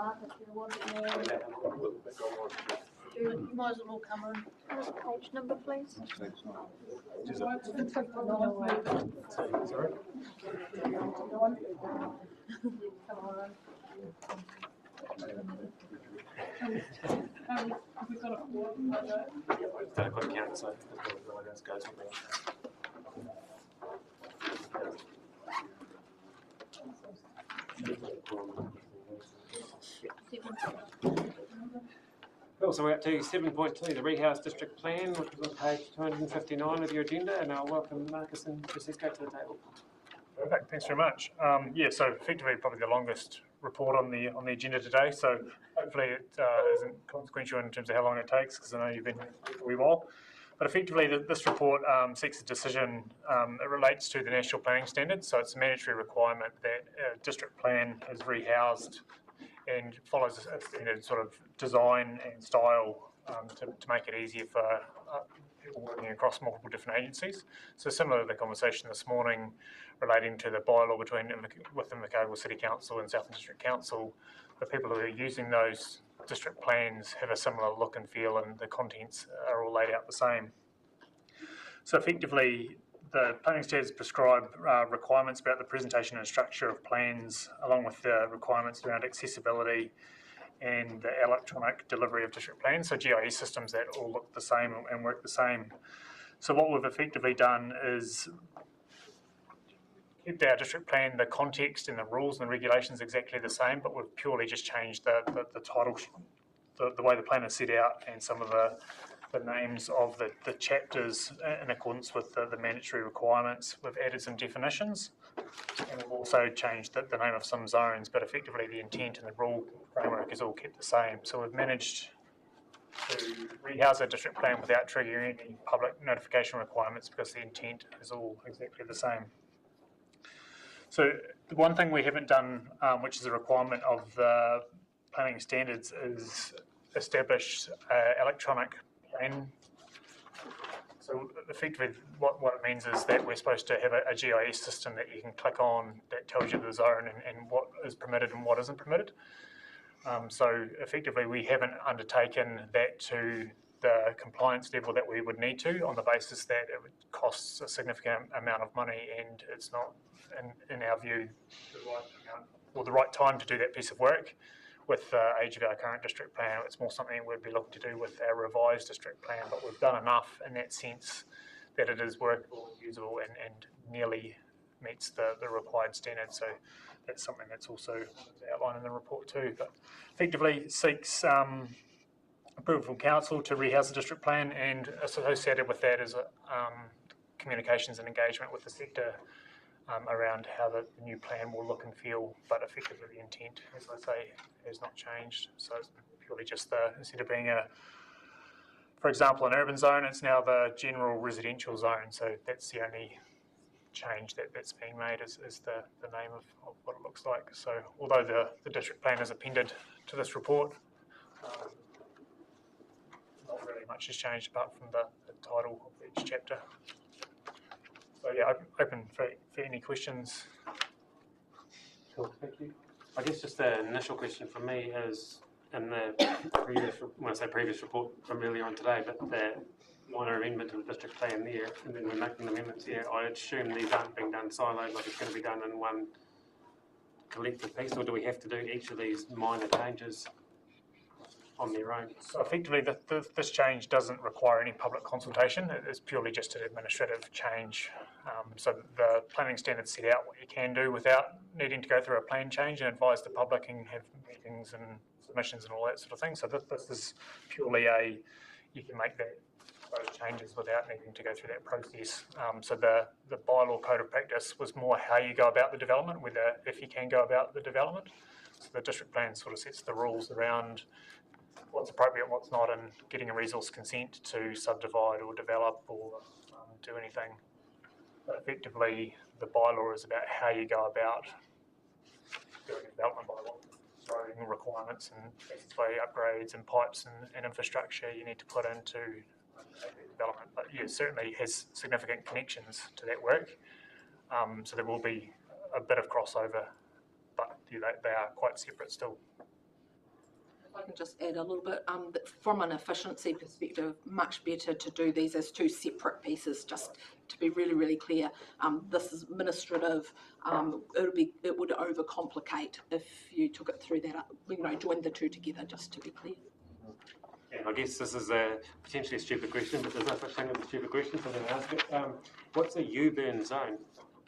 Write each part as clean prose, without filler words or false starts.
part if you want to know. You might as well come in. What's the page number, please? Sorry? We've got a form. Done a quick count, so the way this goes will be. Cool, so we're up to 7.2, the Rehouse District Plan, which is on page 259 of your agenda, and I'll welcome Marcus and Francesco to the table. Perfect, thanks very much. Yeah, so effectively probably the longest report on the agenda today, so hopefully it isn't consequential in terms of how long it takes, because I know you've been here for a wee while. But effectively this report seeks a decision. It relates to the National Planning Standards, so it's a mandatory requirement that a district plan is rehoused and follows a standard sort of design and style to make it easier for people working across multiple different agencies. So similar to the conversation this morning relating to the bylaw within Invercargill City Council and Southland District Council, the people who are using those district plans have a similar look and feel, and the contents are all laid out the same. So effectively, the planning standards prescribe requirements about the presentation and structure of plans, along with the requirements around accessibility and the electronic delivery of district plans, so GIS systems that all look the same and work the same. So what we've effectively done is kept our district plan, the context and the rules and the regulations exactly the same, but we've purely just changed the title, the way the plan is set out, and some of the names of the chapters in accordance with the mandatory requirements. We've added some definitions, and we've also changed the name of some zones, but effectively the intent and the rule framework is all kept the same. So we've managed to rehouse a district plan without triggering any public notification requirements, because the intent is all exactly the same. So the one thing we haven't done, which is a requirement of the planning standards, is establish electronic plan. So effectively what it means is that we're supposed to have a GIS system that you can click on that tells you the zone and what is permitted and what isn't permitted. So effectively we haven't undertaken that to the compliance level that we would need to, on the basis that it costs a significant amount of money, and it's not, in our view, the right amount or the right time to do that piece of work. With the age of our current district plan, it's more something we'd be looking to do with our revised district plan, but we've done enough in that sense that it is workable and usable and nearly meets the required standards. So that's something that's also outlined in the report too. But effectively seeks approval from council to rehouse the district plan, and associated with that is communications and engagement with the sector around how the new plan will look and feel, but effectively the intent, as I say, has not changed. So it's purely just instead of being for example, an urban zone, it's now the general residential zone. So that's the only change that's being made is the name of what it looks like. So although the district plan is appended to this report, not really much has changed apart from the title of each chapter. So yeah, open for any questions. Cool, thank you. I guess just the initial question from me is, in the previous, when I say previous report from earlier on today, but the minor amendment to the district plan there, and then we're making amendments here, I assume these aren't being done siloed, like it's going to be done in one collective piece, or do we have to do each of these minor changes on their own? So effectively, this change doesn't require any public consultation. It is purely just an administrative change. So the planning standards set out what you can do without needing to go through a plan change and advise the public and have meetings and submissions and all that sort of thing. So this is purely you can make those changes without needing to go through that process. So the bylaw code of practice was more how you go about the development, whether if you can go about the development. So the district plan sort of sets the rules around what's appropriate and what's not, and getting a resource consent to subdivide or develop or do anything. But effectively, the bylaw is about how you go about doing a development bylaw, roading requirements and passageway upgrades and pipes and infrastructure you need to put into development. But yeah, certainly has significant connections to that work. So there will be a bit of crossover, but they are quite separate still. I can just add a little bit, that from an efficiency perspective, much better to do these as two separate pieces, just to be really, really clear. This is administrative, it would overcomplicate if you took it through that, joined the two together, just to be clear. And I guess this is a potentially a stupid question, but there's no such thing as a stupid question, so I'm going to ask it. What's a U-burn zone?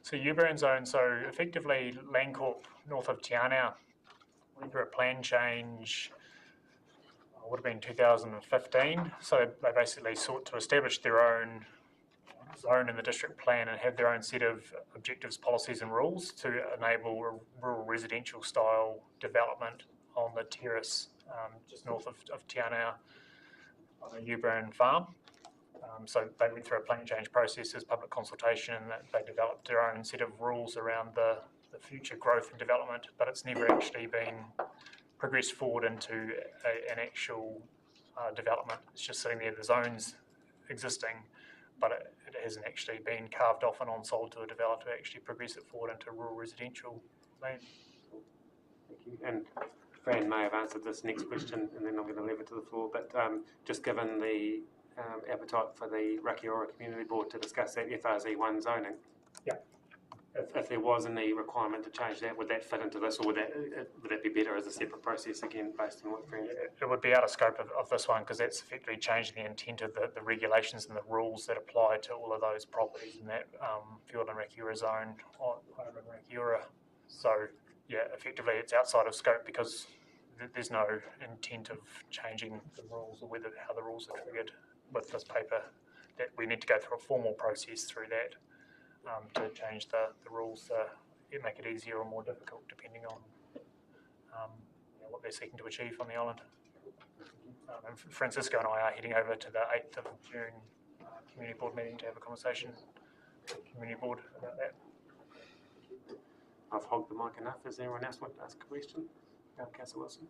So U-burn zone, so effectively Landcorp north of Te Anau went through a plan change, would have been 2015. So they basically sought to establish their own zone in the district plan and have their own set of objectives, policies and rules to enable rural residential style development on the terrace just north of Te Anau on a U-burn farm. So they went through a plan change process as public consultation, and they developed their own set of rules around the future growth and development, but it's never actually been progressed forward into an actual development. It's just sitting there, the zone's existing, but it hasn't actually been carved off and on-sold to a developer to actually progress it forward into rural residential land. Thank you. And Fran may have answered this next question, and then I'm going to leave it to the floor, but just given the appetite for the Rakiora Community Board to discuss that FRZ1 zoning. Yeah. If there was any requirement to change that, would that fit into this, or would that be better as a separate process again, based on what Fran said? It would be out of scope of this one, because that's effectively changing the intent of the regulations and the rules that apply to all of those properties in that Field and Rakiora zone on Rakiora. So yeah, effectively it's outside of scope because there's no intent of changing the rules or how the rules are triggered with this paper. That we need to go through a formal process through that to change the rules to make it easier or more difficult depending on what they're seeking to achieve on the island. And Francisco and I are heading over to the 8th of June Community Board meeting to have a conversation with the Community Board about that. I've hogged the mic enough. Does anyone else want to ask a question? Councillor Wilson.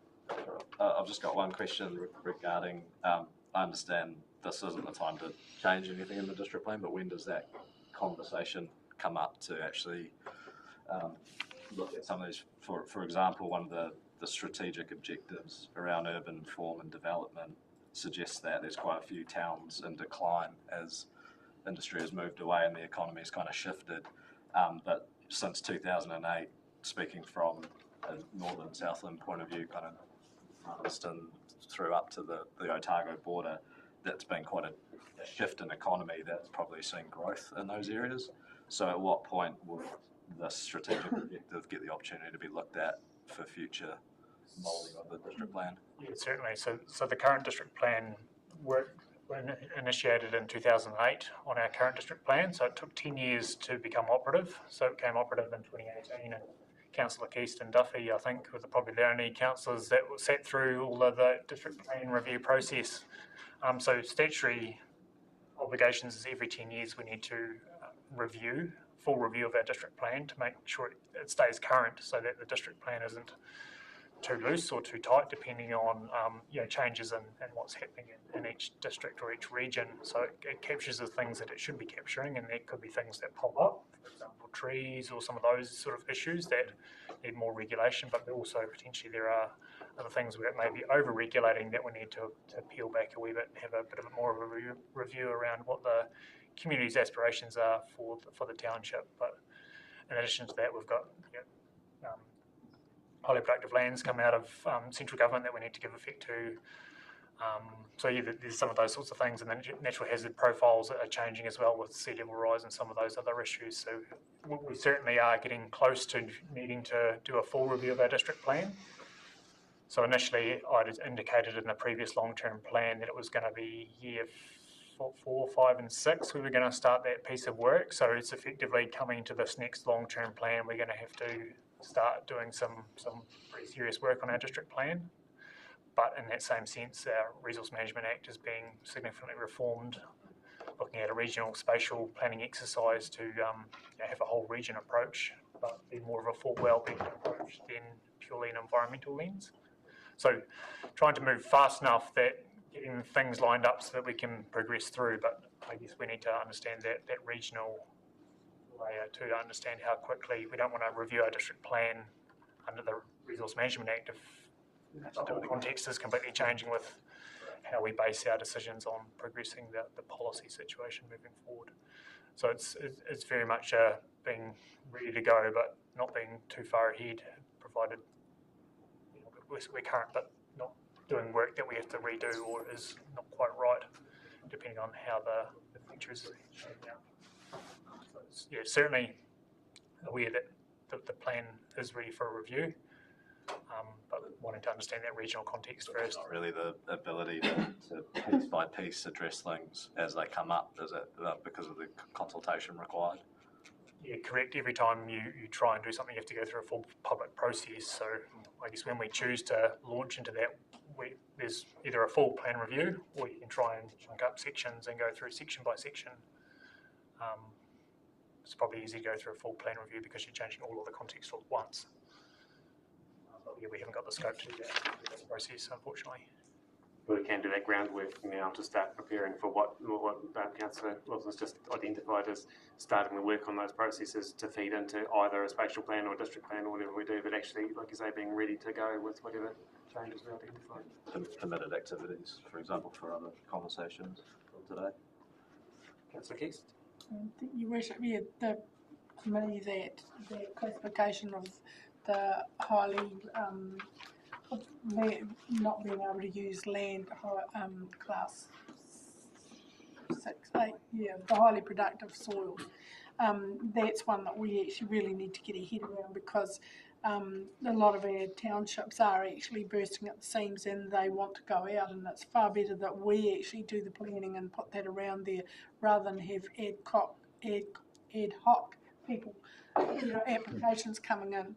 I've just got one question regarding, I understand this isn't the time to change anything in the district plan, but when does that conversation come up to actually look at some of these? For example, one of the strategic objectives around urban form and development suggests that there's quite a few towns in decline as industry has moved away and the economy has kind of shifted. But since 2008, speaking from a northern Southland point of view, kind of Marston through up to the Otago border, that's been quite a shift in economy that's probably seen growth in those areas. So at what point will this strategic objective get the opportunity to be looked at for future moulding of the district plan? Yeah, certainly. So the current district plan work initiated in 2008 on our current district plan. So it took 10 years to become operative. So it became operative in 2018. And Councillor Keast and Duffy, I think, were probably the only councillors that sat through all of the district plan review process. So statutory obligations is every 10 years we need to full review of our district plan to make sure it stays current, so that the district plan isn't too loose or too tight, depending on changes in what's happening in each district or each region. So it captures the things that it should be capturing, and there could be things that pop up, for example, trees or some of those sort of issues that need more regulation, but also potentially there are other things where it may be over-regulating that we need to peel back a wee bit and have a bit of a more of a review around what the community's aspirations are for the township. But in addition to that, we've got highly productive lands come out of central government that we need to give effect to. So yeah, there's some of those sorts of things, and then natural hazard profiles are changing as well with sea level rise and some of those other issues. So we certainly are getting close to needing to do a full review of our district plan. So initially, I'd indicated in the previous long-term plan that it was going to be year 4, 5 and 6 we were going to start that piece of work. So it's effectively coming to this next long-term plan. We're going to have to start doing some pretty serious work on our district plan. But in that same sense, our Resource Management Act is being significantly reformed, looking at a regional spatial planning exercise to have a whole region approach, but be more of a full wellbeing approach than purely an environmental lens. So trying to move fast enough that getting things lined up so that we can progress through, but I guess we need to understand that regional layer to understand how quickly. We don't want to review our district plan under the Resource Management Act if the whole context is completely changing with how we base our decisions on progressing the policy situation moving forward. So it's very much being ready to go, but not being too far ahead, provided we're current, but not doing work that we have to redo or is not quite right, depending on how the future is shaping out. So it's, certainly aware that the plan is ready for a review, but wanting to understand that regional context But first. not really the ability to piece by piece address things as they come up, is it, because of the consultation required? Yeah, correct. Every time you try and do something, you have to go through a full public process. So I guess when we choose to launch into that, there's either a full plan review, or you can try and chunk up sections and go through section by section. It's probably easy to go through a full plan review because you're changing all of the context all at once. But yeah, we haven't got the scope to do that process, unfortunately. We can do that groundwork now to start preparing for what Councillor Wilson's just identified as starting the work on those processes to feed into either a spatial plan or district plan or whatever we do, but actually, like you say, being ready to go with whatever changes we identify. Permitted activities, for example, for other conversations from today. Councillor Keast? Your Worship, yeah, the committee that classification of the highly not being able to use land class 6, 8, the highly productive soils. That's one that we actually really need to get a head around because a lot of our townships are actually bursting at the seams and they want to go out, and it's far better that we actually do the planning and put that around there rather than have ad hoc people, applications coming in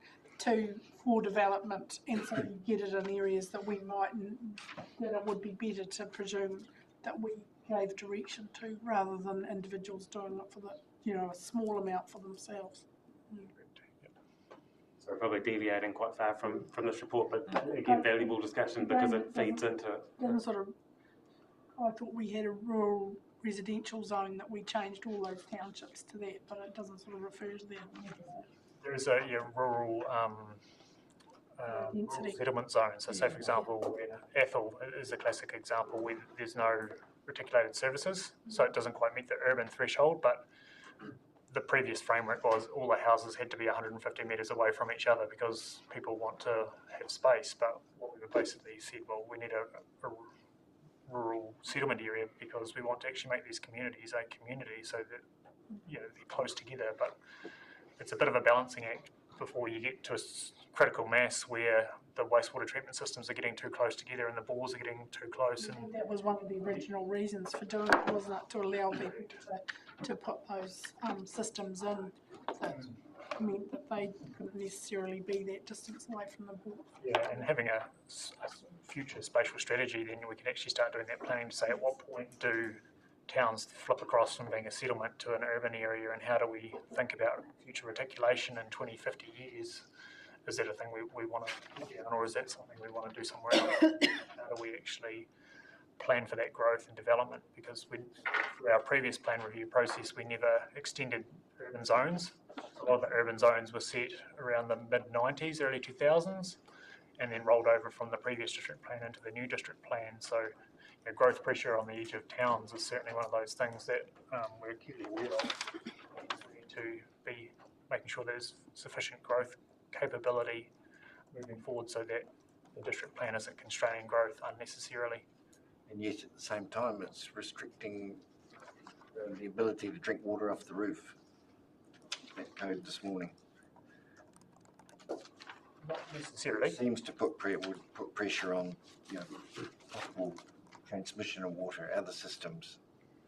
for development, and so you get it in areas that that it would be better to presume that we gave direction to rather than individuals doing it for a small amount for themselves. So we're probably deviating quite far from this report, but again, valuable discussion because it feeds into it. I thought we had a rural residential zone that we changed all those townships to that, but it doesn't sort of refer to that. There is a rural settlement zone. So say, for example, Athol is a classic example where there's no reticulated services, so it doesn't quite meet the urban threshold, but the previous framework was all the houses had to be 150 metres away from each other because people want to have space. But what we basically said, well, we need a rural settlement area because we want to actually make these communities a community so that they're close together. But it's a bit of a balancing act before you get to a critical mass where the wastewater treatment systems are getting too close together and the bores are getting too close. And that was one of the original reasons for doing it, wasn't it, to allow people to put those systems in that meant that they couldn't necessarily be that distance away from the bore. Yeah, and having a future spatial strategy, then we can actually start doing that planning to say at what point do towns flip across from being a settlement to an urban area, and how do we think about future reticulation in 20, 50 years? Is that a thing we want to do down, or is that something we want to do somewhere else? How do we actually plan for that growth and development? Because through our previous plan review process, we never extended urban zones. A lot of the urban zones were set around the mid-90s, early 2000s, and then rolled over from the previous district plan into the new district plan. So growth pressure on the edge of towns is certainly one of those things that we're acutely aware of. We need to be making sure there's sufficient growth capability moving forward so that the district plan isn't constraining growth unnecessarily. And yet at the same time it's restricting the ability to drink water off the roof. That code this morning. Not necessarily. It seems to would put pressure on possible transmission of water, other systems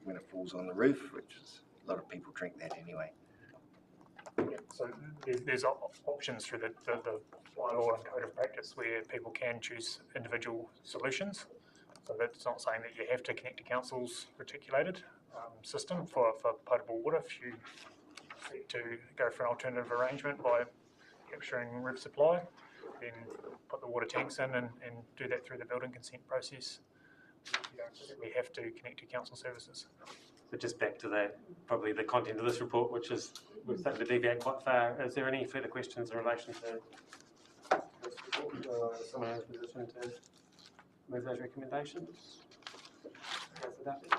when it falls on the roof, which is a lot of people drink that anyway. Yeah, so there's options through the bylaw and code of practice where people can choose individual solutions. So that's not saying that you have to connect to council's reticulated system for potable water. If you seek to go for an alternative arrangement by capturing roof supply, then put the water tanks in and do that through the building consent process. You don't typically have to connect to council services. So just back to probably the content of this report, which is we've started to deviate quite far. Is there any further questions in relation to this report? someone in a position to move those recommendations? Councillor Duffy?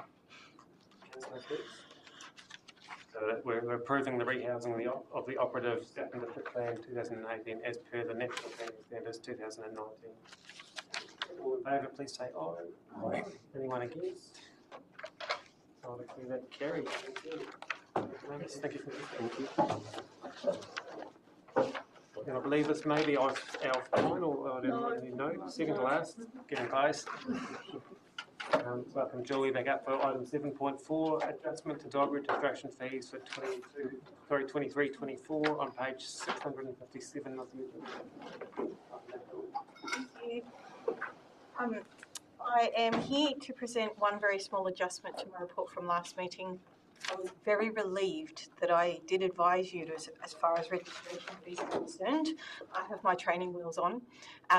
Councillor Pearce? So that we're approving the rehousing of the operative Southland District Plan 2018 as per the National Planning Standards 2019. All in favour, please say aye. Aye. Anyone against? I'll declare that carried. Thank you. Thank you. Thank you. And I believe this may be our final, I don't really know, second to last, getting close. Welcome Julie back up for item 7.4, adjustment to dog registration fees for 23-24 on page 657 of the I am here to present one very small adjustment to my report from last meeting. I was very relieved that I did advise you to, as far as registration fees are concerned, I have my training wheels on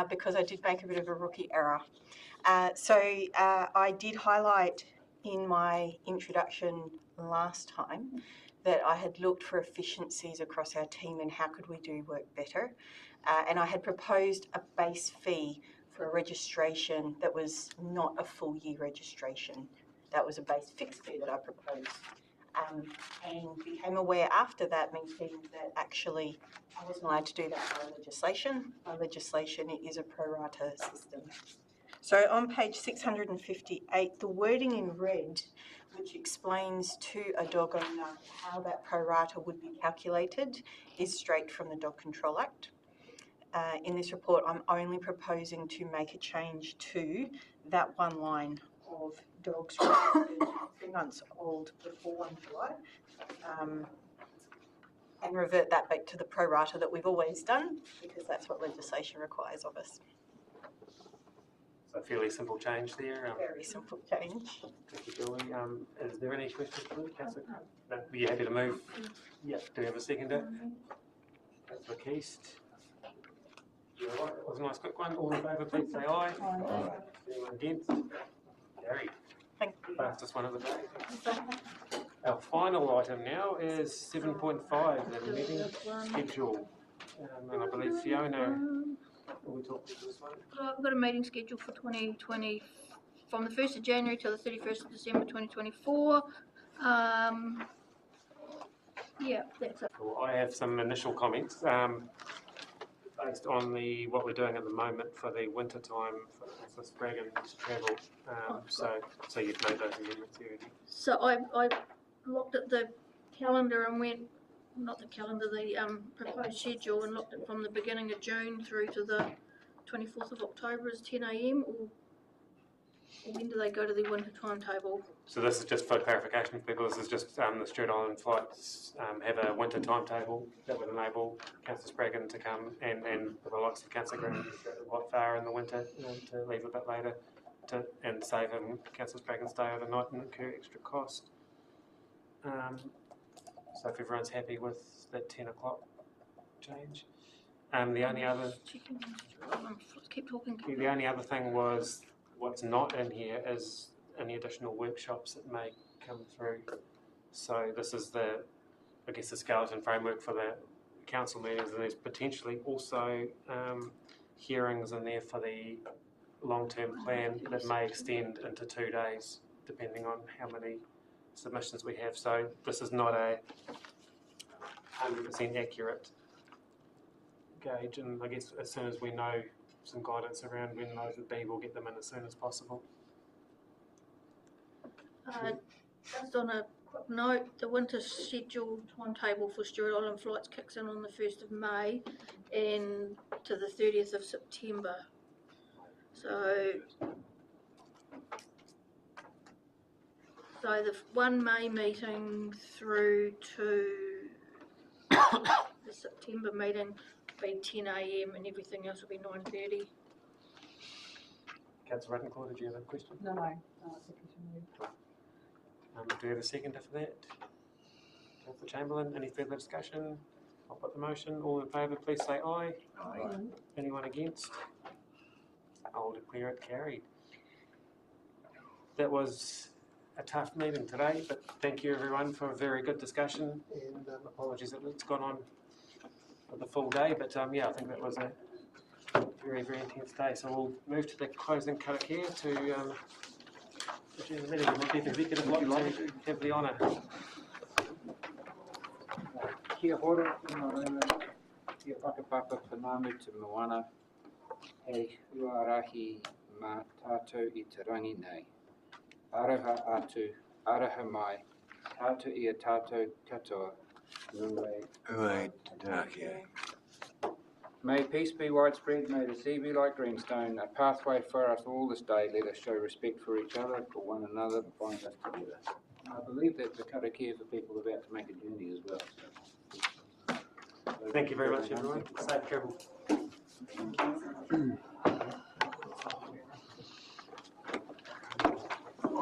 because I did make a bit of a rookie error. I did highlight in my introduction last time that I had looked for efficiencies across our team and how could we do work better. And I had proposed a base fee for a registration that was not a full year registration. That was a base fixed fee that I proposed. And became aware after that meeting that actually I wasn't allowed to do that by legislation. By legislation, it is a pro rata system. So on page 658, the wording in red, which explains to a dog owner how that pro rata would be calculated, is straight from the Dog Control Act. In this report, I'm only proposing to make a change to that one line of dogs registered 3 months old before 1 July and revert that back to the pro rata that we've always done because that's what legislation requires of us. So a fairly simple change there. Very simple change. Thank you, Julie. Is there any questions for Councillor? No, are you happy to move? Yeah. Do we have a seconder? Councillor Keast. Yeah, right. That was a nice quick one. All in favour, please say aye. Aye. Anyone against? Carried. Thank you. Fastest one of the day. Our final item now is 7.5, the meeting schedule. And I believe Fiona will be talking to this one. I've got a meeting scheduled for 2020 from the 1st of January till the 31st of December 2024. Yeah, that's it. Cool. I have some initial comments based on what we're doing at the moment for the winter time for Spraggan's travel. So you've made those amendments here. So I looked at the calendar and went, not the calendar, the proposed schedule, and looked at from the beginning of June through to the 24th of October as 10 a.m. or when do they go to the winter timetable? So this is just for clarification for people. This is just the Stewart Island flights have a winter timetable that would enable Councillor Spraggan to come and for the likes of Councillor Green to go quite far in the winter to leave a bit later and save him Councillor Spraggan stay overnight and incur extra cost. So if everyone's happy with that 10 o'clock change. The only other Keep talking. The only other thing was what's not in here is any additional workshops that may come through. So this is the skeleton framework for the council meetings, and there's potentially also hearings in there for the long-term plan that may extend into 2 days, depending on how many submissions we have. So this is not a 100% accurate gauge, and I guess as soon as we know some guidance around when those would be, we'll get them in as soon as possible. Just on a quick note, the winter schedule timetable for Stewart Island flights kicks in on the 1st of May and to the 30th of September. So the 1 May meeting through to the September meeting will be 10 a.m. and everything else will be 9:30. Councillor Rattencourt, did you have a question? No, I think we should move. Do we have a seconder for that? Councillor Chamberlain, any further discussion? I'll put the motion. All in favour, please say aye. Aye. Anyone against? I'll declare it carried. That was a tough meeting today, but thank you everyone for a very good discussion, and apologies that it's gone on for the full day, but yeah, I think that was very, very intense day. So we'll move to the closing karakia to adjourn the meeting. The Chief Executive would like to have the honour. Kia hora, kia whakapapa whanau te moana, hei huarahi mā tātou I te rangi nei. Araha atu, araha mai, tātou I a tātou katoa, Ue te rākia. May peace be widespread, may the sea be like greenstone, a pathway for us all this day. Let us show respect for each other, for one another, and bind us together. I believe that's a karakia for people about to make a journey as well. So, Thank you very much, everyone. Safe travel.